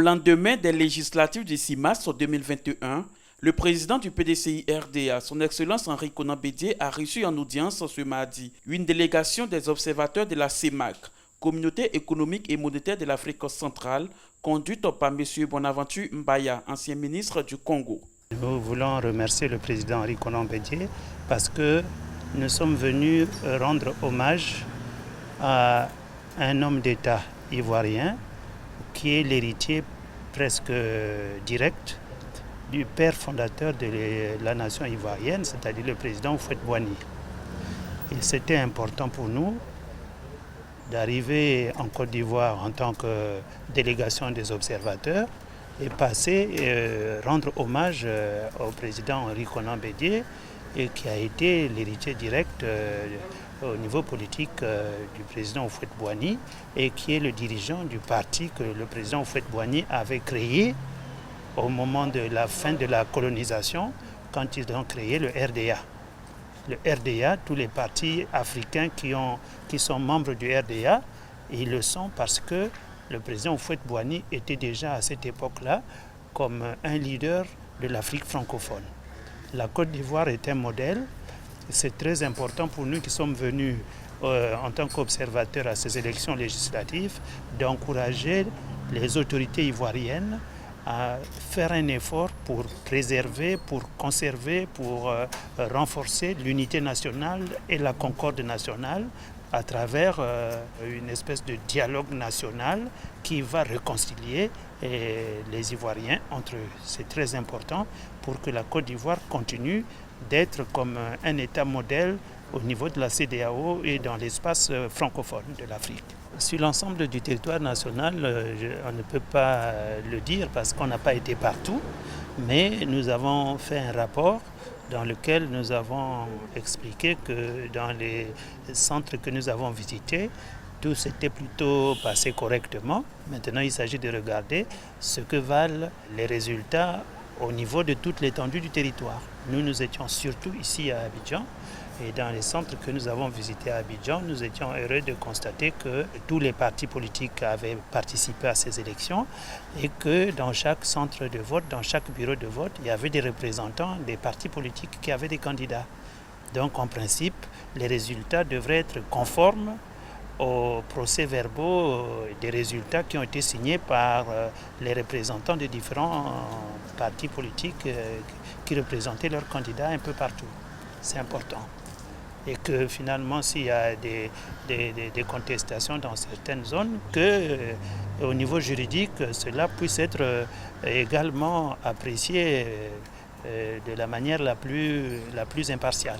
lendemain des législatives du 6 mars 2021, le président du PDCI-RDA, son Excellence Henri Konan Bédié, a reçu en audience ce mardi une délégation des observateurs de la CEMAC, Communauté économique et monétaire de l'Afrique centrale, conduite par M. Bonaventure Mbaya, ancien ministre du Congo. Nous voulons remercier le président Henri Konan Bédié parce que nous sommes venus rendre hommage à un homme d'État ivoirien qui est l'héritier presque direct du père fondateur de la nation ivoirienne, c'est-à-dire le président Houphouët-Boigny. Et c'était important pour nous d'arriver en Côte d'Ivoire en tant que délégation des observateurs et rendre hommage au président Henri Konan Bédié, qui a été l'héritier direct au niveau politique du président Houphouët-Boigny et qui est le dirigeant du parti que le président Houphouët-Boigny avait créé au moment de la fin de la colonisation, quand ils ont créé le RDA. Le RDA, tous les partis africains qui sont membres du RDA, ils le sont parce que le président Houphouët-Boigny était déjà à cette époque-là comme un leader de l'Afrique francophone. La Côte d'Ivoire est un modèle. C'est très important pour nous qui sommes venus en tant qu'observateurs à ces élections législatives d'encourager les autorités ivoiriennes à faire un effort pour préserver, pour conserver, pour renforcer l'unité nationale et la concorde nationale à travers une espèce de dialogue national qui va réconcilier les Ivoiriens entre eux. C'est très important pour que la Côte d'Ivoire continue d'être comme un État modèle au niveau de la CEDEAO et dans l'espace francophone de l'Afrique. Sur l'ensemble du territoire national, on ne peut pas le dire parce qu'on n'a pas été partout, mais nous avons fait un rapport dans lequel nous avons expliqué que dans les centres que nous avons visités, tout s'était plutôt passé correctement. Maintenant, il s'agit de regarder ce que valent les résultats au niveau de toute l'étendue du territoire. Nous étions surtout ici à Abidjan. Et dans les centres que nous avons visités à Abidjan, nous étions heureux de constater que tous les partis politiques avaient participé à ces élections et que dans chaque centre de vote, dans chaque bureau de vote, il y avait des représentants des partis politiques qui avaient des candidats. Donc en principe, les résultats devraient être conformes aux procès-verbaux des résultats qui ont été signés par les représentants des différents partis politiques qui représentaient leurs candidats un peu partout. C'est important. Et que finalement, s'il y a des contestations dans certaines zones, qu'au niveau juridique, cela puisse être également apprécié de la manière la plus impartiale.